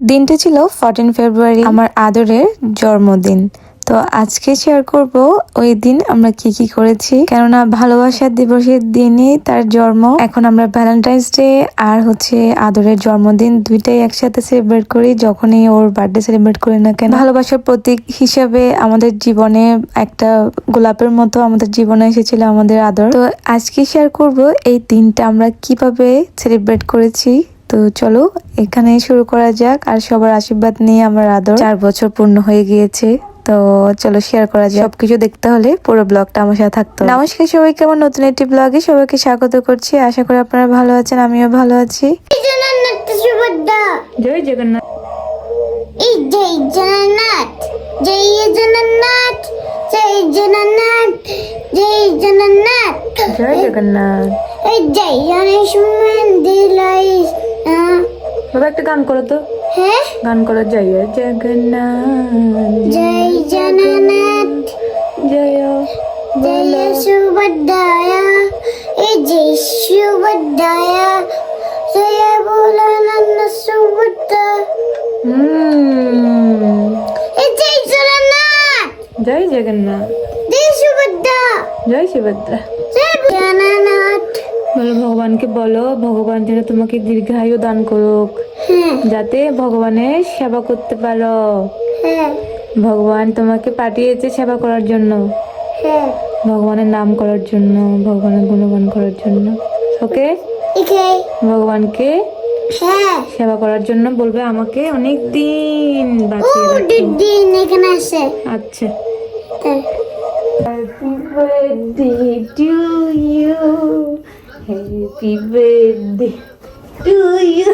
দিনটা ছিল 14 ফেব্রুয়ারি, আমার আদরের জন্মদিন। তো আজকে শেয়ার করব ওই দিন আমরা কি কি করেছি, কেননা ভালোবাসার দিবসের দিনই তার জন্ম। এখন আমরা ভ্যালেন্টাইন্স ডে আর আদরের জন্মদিন দুইটাই একসাথে সেলিব্রেট করি। যখনই ওর বার্থডে সেলিব্রেট করি না কেন, ভালোবাসার প্রতীক হিসাবে আমাদের জীবনে একটা গোলাপের মতো আমাদের জীবনে এসেছিল আমাদের আদর। তো আজকে শেয়ার করব এই দিনটা আমরা কিভাবে সেলিব্রেট করেছি। তো চলো এখানে শুরু করা যাক। আর সবার আশীর্বাদ নিয়ে আমার আদর 4 বছর পূর্ণ হয়ে গিয়েছে। তো চলো শেয়ার করা যাক। সবকিছু দেখতে হলে পুরো ব্লগটা আমার সাথে থাকতে হবে। নমস্কার সবাইকে, আমার নতুন একটি ব্লগে সবাইকে স্বাগত করছি। আশা করি আপনারা ভালো আছেন, আমিও ভালো আছি। জয় জগন্নাথ। জয় জগন্নাথ, জয় জগন্নাথ, জয় জগন্নাথ, জয় জগন্নাথ, জয় জগন্নাথ। জয় গণেশ মন্দির। বাবা একটা গান করো তো। হ্যাঁ, গান করো। জয় জগন্নাথ, জয় জগন্নাথ, জয় জয় সুভদ্রায়া, জয় সুভদ্রায়া, জয় ভোলানন্দ সুভদ্রা। জয় জগন্নাথ, জয় জগন্নাথ, জয় সুভদ্রা, জয় সুভদ্রা। জয় জগন্নাথ। বলো ভগবানকে, বলো ভগবান যেন তোমাকে দীর্ঘায়ু দান করুক, হ্যাঁ, যাতে ভগবানের সেবা করতে পারো। হ্যাঁ, ভগবান তোমাকে পাঠিয়েছে সেবা করার জন্য, হ্যাঁ, ভগবানের নাম করার জন্য, ভগবানের গুণগান করার জন্য। ওকে, okay, ভগবানকে হ্যাঁ। সেবা করার জন্য বলবে আমাকে অনেক দিন ও বাঁচিয়ে রাখো। দিন এখানে আছে। আচ্ছা। তাই। Happy birthday to you, happy birthday to you,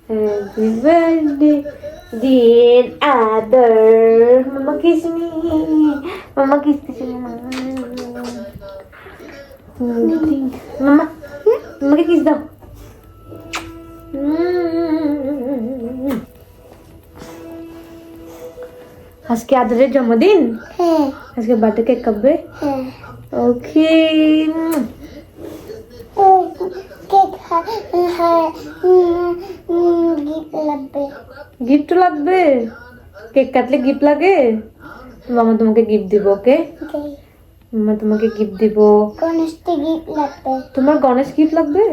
happy birthday dear Adar. Mama kiss me, Mama kiss me. Mama, Mama kiss দাও। আজকে আদরের জন্মদিন, হ্যাঁ, আজকে বার্থডে কেক কাটবে। হ্যাঁ। ওকে, ও কেক হ্যাঁ, গিফট লাগবে। গিফট লাগবে। কেক কাটলে গিফট লাগে। মামা তোমাকে গিফট দিব। ওকে, Okay, মামা তোমাকে গিফট দিব। গণেশকে গিফট লাগবে। তোমার গণেশ গিফট লাগবে।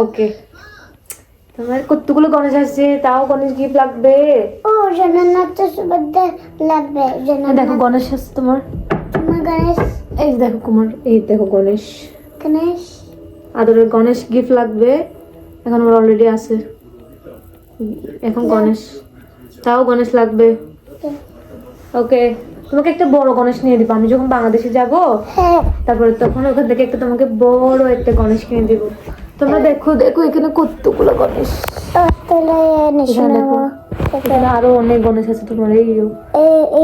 ওকে, তোমার কতগুলো গণেশ আছে, তাও গণেশ গিফট লাগবে। ও জগন্নাথ সুভদ্রা লাগবে। দেখো গণেশ আছে তোমার। তোমার গণেশ, এই দেখো কুমার, এই দেখো গণেশ। গণেশ। আদরের গণেশ গিফট লাগবে। এখন আমার অলরেডি আছে। এখন গণেশ, তাও গণেশ লাগবে। ওকে, তোমাকে একটা বড় গণেশ নিয়ে দিব। আমি যখন বাংলাদেশে যাব, হ্যাঁ, তারপরে তখন ওখান থেকে একটা তোমাকে বড় একটা গণেশ কিনে দিব। তোমরা দেখো দেখো এখানে কতগুলো গণেশ। তাহলে এখানে দেখো, এখানে আরো অনেক গণেশ আছে তোমার। এই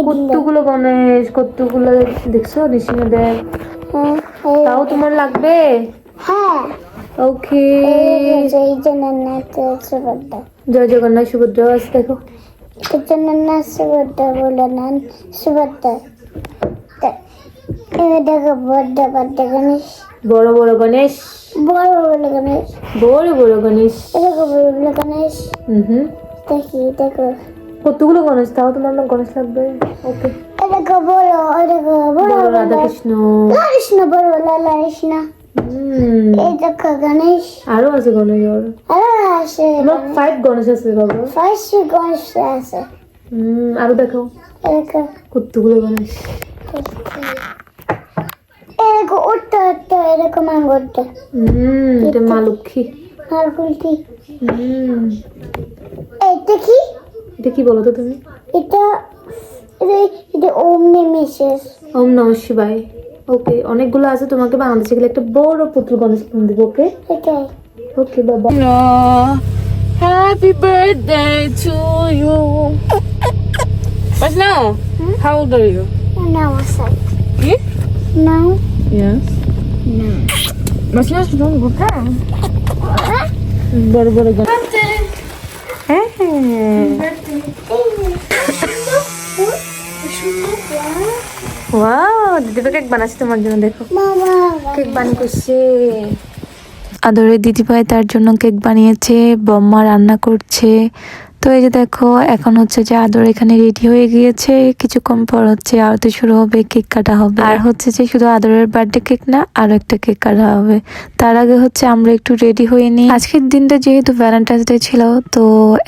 কতগুলো গণেশ, কতগুলো দেখছো নিশ্চিন্ত দেখ। তাও তোমার লাগবে। হ্যাঁ। ওকে, জয় জগন্নাথ সুভদ্রা, জয় জগন্নাথ সুভদ্রা আছে দেখো। জগন্নাথ সুভদ্রা ভোলানাথ সুভদ্রা। দেখো বড় বড় গণেশ, বড় বড় গণেশ, বড় বড় গণেশ, বড় বড় গণেশ। দেখো বড় বড় গণেশ। হুম, দেখি দেখো, কতগুলো গণেশ, তাও তোমার না গণেশ লাগবে। ওকে, দেখো বড়, দেখো বড় বড় রাধা কৃষ্ণ। কৃষ্ণ, বড় লালা কৃষ্ণ। এই দেখো গণেশ, আরো আছে গণেশ। আরো আছে তোমার 5 গণেশ আছে বাবা। ফার্স্ট গণেশ আছে। আরো দেখো দেখো কতগুলো গণেশ। এরকম উঠতে উঠতে এরকম আঙ্গুরটা এটা মা লক্ষ্মী। আর কুলটি। হুম, এটা কি? এটা কি বলো তো তুমি? এটা এটা ওম নেমেসিস। ওম নমঃ শিবায়। ওকে, অনেকগুলো আছে। তোমাকে বাংলাদেশে গেলে একটা বড় পুতুল গণেশ কিনে দেবো। ওকে, ওকে, ওকে বাবা। Happy birthday to you. But now, how old are you? now what's up? Yeah? Now? Yes. No. Mas nós vamos voltar. Bora, bora, bora. হ্যাঁ ওয়াও, দিদি কেক বানাচ্ছি তোমার জন্য। দেখো Mama. কেক বানিয়ে করছে। আদরের দিদিভাই তার জন্য কেক বানিয়েছে, বম্মা রান্না করছে। তো এই যে দেখো এখন হচ্ছে যে আদর এখানে রেডি হয়ে গিয়েছে, কিছুক্ষণ পর হচ্ছে আরতি শুরু হবে, কেক কাটা হবে। আর হচ্ছে যে শুধু আদরের বার্থডে কেক না, আরো একটা কেক কাটা হবে। তার আগে হচ্ছে আমরা একটু রেডি হয়ে নিই। আজকের দিনটা যেহেতু ভ্যালেন্টাইন্স ডে ছিল, তো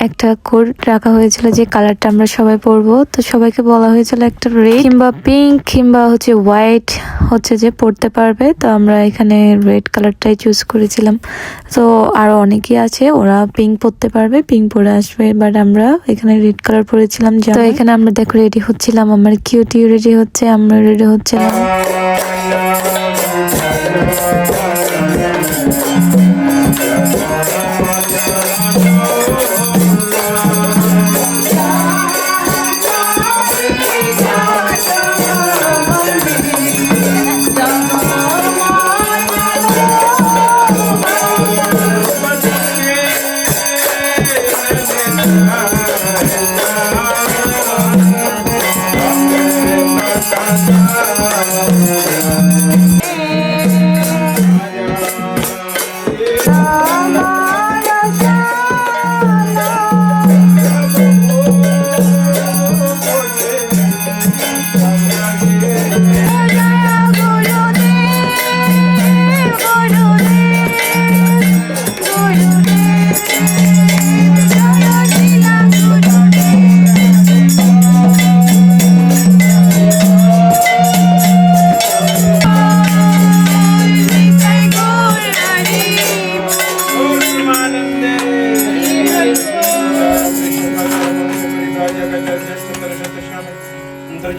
একটা কোড রাখা হয়েছিল যে কালারটা আমরা সবাই পরবো। তো সবাইকে বলা হয়েছিল একটা রেড কিংবা পিঙ্ক কিংবা হচ্ছে হোয়াইট হচ্ছে যে পরতে পারবে। তো আমরা এখানে রেড কালারটাই চুজ করেছিলাম। তো আরো অনেকেই আছে, ওরা পিঙ্ক পরতে পারবে, পিঙ্ক পরে আসবে, বাট আমরা এখানে রেড কালার পরেছিলাম। তো এখানে আমরা দেখো রেডি হচ্ছিলাম, আমার কিউটিও রেডি হচ্ছে, আমরা রেডি হচ্ছিলাম।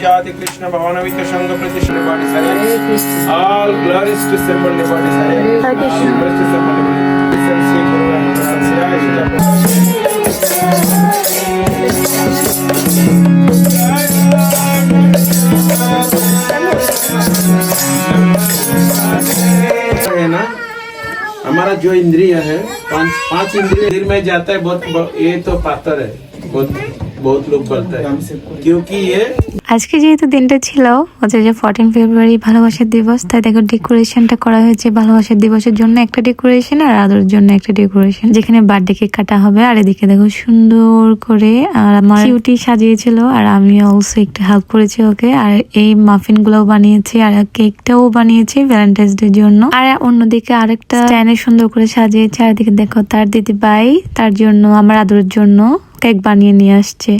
Jati Krishna Bhavanavita Shanga Pratisha Nipati Sare. All glories to Symbol Nipati Sare. All glories to Symbol Nipati. Listen, Sri Guru Ramakrishna Sri है ना, हमारा जो इंद्रिय है पांच इंद्रिय दिल में जाता है, बहुत ये तो पातर है, बहुत लोग बोलते हैं क्योंकि ये আজকে যেহেতু দিনটা ছিল হচ্ছে যে 14 ফেব্রুয়ারি ভালোবাসার দিবস, তাই দেখো ডেকোরেশনটা করা হয়েছে ভালোবাসার দিবসের জন্য একটা ডেকোরেশন আর আদরের জন্য একটা ডেকোরেশন, যেখানে বার্থডে কেক কাটা হবে। আর এদিকে দেখো সুন্দর করে আর আমার কিউটি সাজিয়েছিল, আর আমি অলসো একটু হেল্প করেছি ওকে। আর এই মাফিন গুলোও বানিয়েছি আর কেকটাও বানিয়েছি ভ্যালেন্টাইন্স ডে জন্য। আর অন্যদিকে আরেকটা স্ট্যান্ডে সুন্দর করে সাজিয়েছে। আর এদিকে দেখো তার দিদি ভাই তার জন্য আমার আদরের জন্য কেক বানিয়ে নিয়ে আসছে।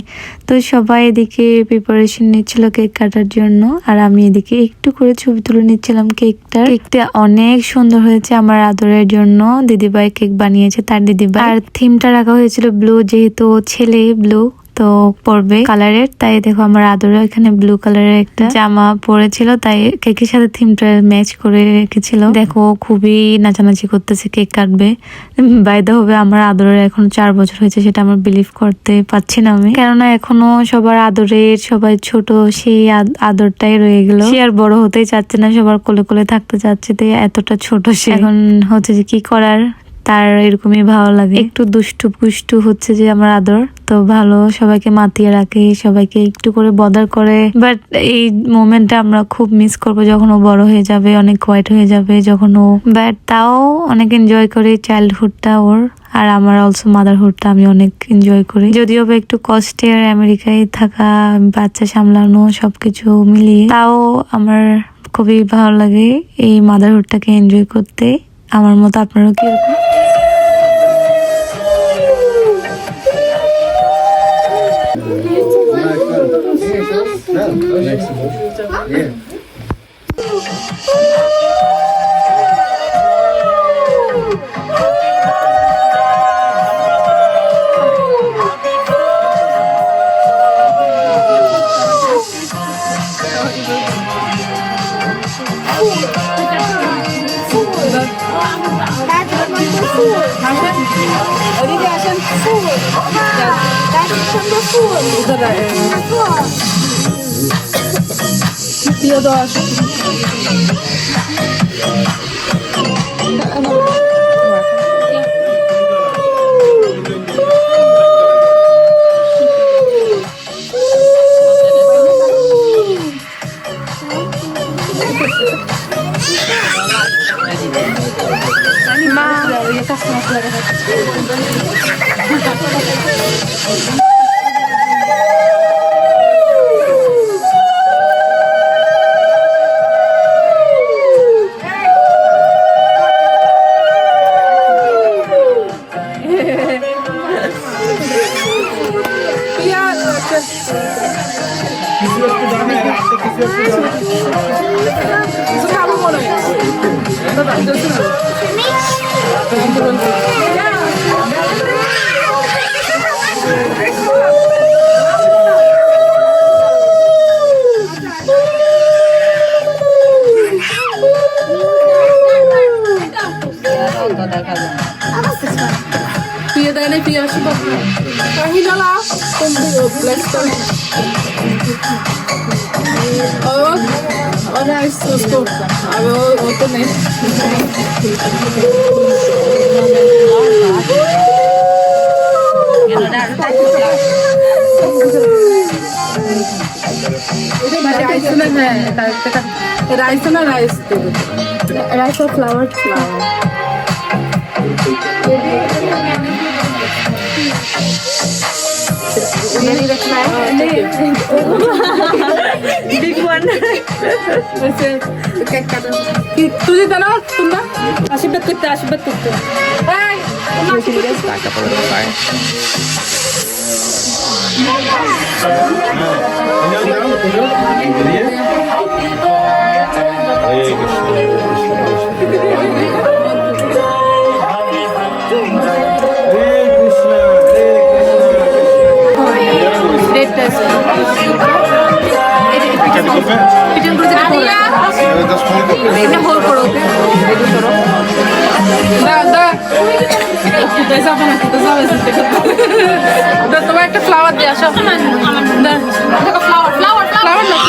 তো সবাই এদিকে প্রিপারেশন নিচ্ছিল কেক কাটার জন্য, আর আমি এদিকে একটু করে ছবি তুলে নিচ্ছিলাম কেকটা। কেকটা অনেক সুন্দর হয়েছে আমার আদরের জন্য, দিদিভাই কেক বানিয়েছে তার দিদিভাই। আর থিমটা রাখা হয়েছিল ব্লু, যেহেতু ছেলে ব্লু তো পরবে কালারের, তাই দেখো আমার আদরে এখানে ব্লু কালারের একটা জামা পরেছিল, তাই কেকের সাথে থিমটা ম্যাচ করে রেখেছিল। দেখো খুবই নাচানাচি করতেছে, কেক কাটবে। বাইদা হবে আমার আদরের এখন 4 বছর হয়েছে, সেটা আমার বিলিভ করতে পারছি না আমি, কেননা এখনো সবার আদরের সবাই ছোট, সেই আদরটাই রয়ে গেল। সে আর বড় হতেই চাচ্ছে না, সবার কোলে কোলে থাকতে চাচ্ছে, তাই এতটা ছোট সে। এখন হচ্ছে যে কি করার, তার এরকমই ভালো লাগে, একটু দুষ্টু পুষ্টু হচ্ছে যে আমার আদর, তো ভালো সবাইকে মাতিয়ে রাখে, সবাইকে একটু করে বদার করে। বাট এই মোমেন্টটা আমরা খুব মিস করবো যখন ও বড় হয়ে যাবে, অনেক কোয়াইট হয়ে যাবে যখন ও, বাট তাও অনেক এনজয় করে চাইল্ডহুডটা ওর। আর আমার অলসো মাদারহুডটা আমি অনেক এনজয় করি, যদিও বা একটু কষ্টের, আমেরিকায় থাকা, বাচ্চা সামলানো সবকিছু মিলিয়ে, তাও আমার খুবই ভালো লাগে এই মাদারহুডটাকে এনজয় করতে। আমার মতো আপনারাও কি এরকম? 어디게 하신 푸. 다시 좀더 푸. 이거를. 비어도 하시. মা Pia da ne pia şu bak. Kahilala. Kumbu blaster. Ona isto. Abi o to ne? Rice or flour? Flour. Big one. तुझे देना तुम ना आशीर्वाद करते हरे कृष्ण তোমার একটা ফ্লাওয়ার দিয়ে আসো ফ্লাওয়ার ফ্লাওয়ার ফ্লাওয়ার না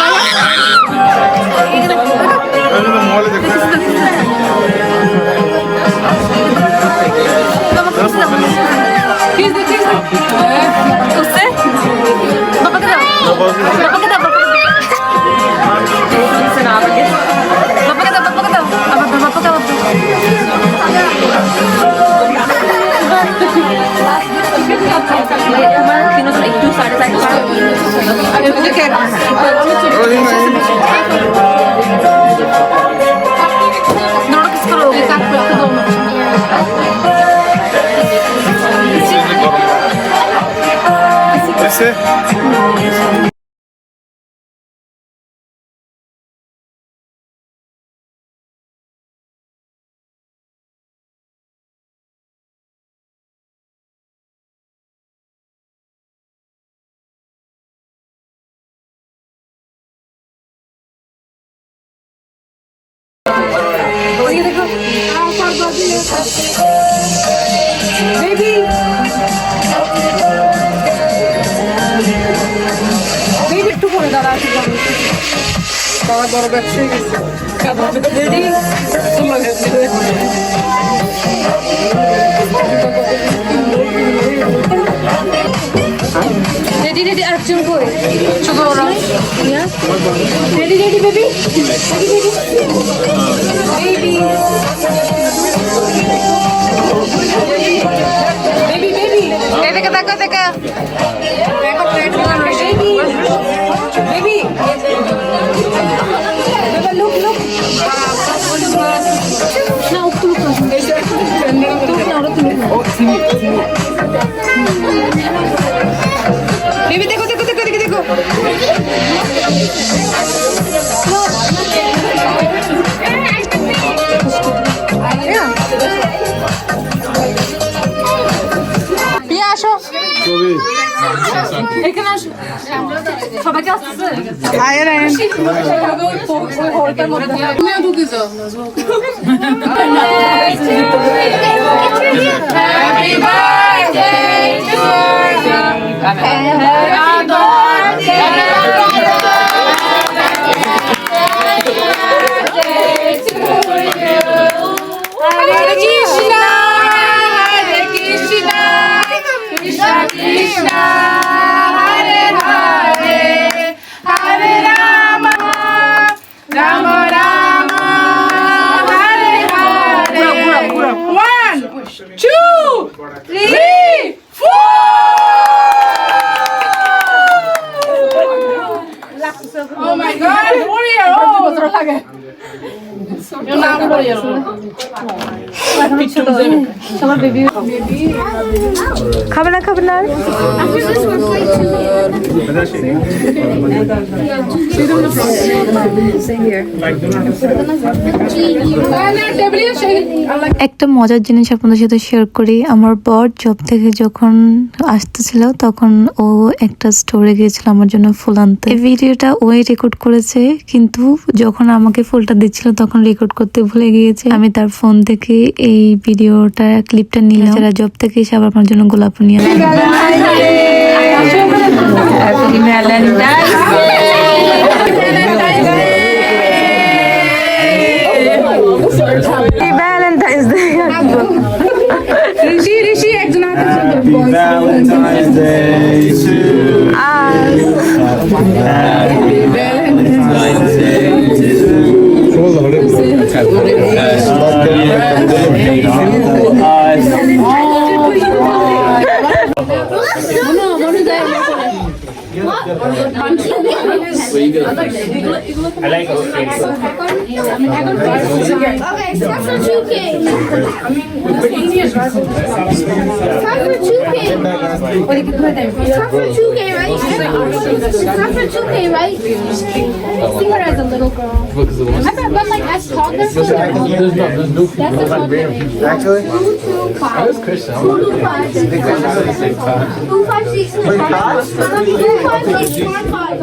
একটু করে দাঁড়া বাবা বড় ব্যবসায়ী রেডি রেডি আরেকজন কই ছোট ওরা ready ready baby baby baby baby এদিকে দেখো দেখো দেখো প্লেট বেবি বেবি বাবা লুক লুক না একটু লুক না একটু বেবি দেখো দেখো দেখো দেখো দেখো প্রিয়া আসো এখানে আসো সবাইকে আসতেছে আয় রে তুমিও ঢুকে যাও happy birthday to Hare Krishna, Hare Krishna, Krishna Krishna, Hare Hare, Hare Rama, Rama Rama, Hare Hare. 1, 2, 3, 4. খাবে না খাবে না After this, we're playing একটা মজার জিনিস আপনাদের সাথে শেয়ার করি। আমার বর জব থেকে যখন আসতেছিল তখন ও একটা স্টোরে গিয়েছিল আমার জন্য ফুল আনতে। এই ভিডিওটা ওই রেকর্ড করেছে, কিন্তু যখন আমাকে ফুলটা দিচ্ছিল তখন রেকর্ড করতে ভুলে গিয়েছে। আমি তার ফোন থেকে এই ভিডিওটা ক্লিপটা নিলাম। যারা জব থেকে এসে আবার আমার জন্য গোলাপ নিয়ে Happy Valentine's Day to you. Happy Valentine's Day to Okay, start for 2K. Start for 2K. Start for 2K, right? Start for 2K, right? See her as a little girl. Remember, but like as toddler, that's a toddler. Actually, 2 to 5. I was Christian. 2 to 5. 2, 5, 6, 2, 5, 6, 5.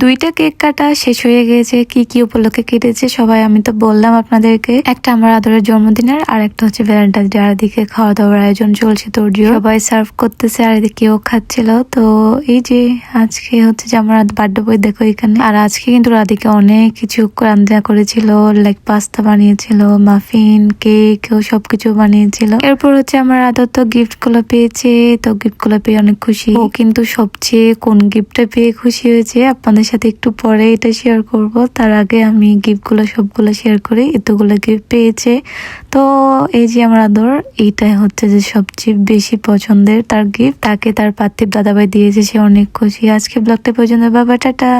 দুইটা cake কাটা শেষ হয়ে গেছে। কি কি উপলক্ষে কেটেছে সবাই আমি তো বললাম আপনাদেরকে। একটা আমার আদরের জন্মদিনের, আর একটা হচ্ছে ভ্যালেন্টাইন্স ডে। আর এদিকে খাওয়া দাওয়ার আয়োজন চলছে, তোরজিও সবাই সার্ভ করতেছে আর এদিকে কেউ খাচ্ছিল। তো এই যে আজকে হচ্ছে যে আমার বার্থডে বই দেখো এখানে। আর আজকে কিন্তু রাধিকা অনেক কিছু রান্না করেছিল, লাইক পাস্তা বানিয়েছিল, মাফিন, কেক ও সবকিছু বানিয়েছিল। এরপর হচ্ছে আমার আদর তো গিফট গুলো পেয়েছে, তো গিফট গুলো পেয়ে অনেক খুশি। ও কিন্তু সবচেয়ে কোন গিফটটা পেয়ে খুশি হয়েছে আপনাদের সাথে একটু পরে এটা শেয়ার করব। তার আগে আমি গিফটগুলো সবগুলো শেয়ার করি। এতগুলো গিফট পেয়েছে। তো এই যে আমার আদর, এইটাই হচ্ছে যে সবচেয়ে বেশি পছন্দের তার গিফট। তাকে তার পার্থিব দাদাভাই দিয়েছে, সে অনেক খুশি। আজকে ব্লগটা পর্যন্ত, বাবা টাটা।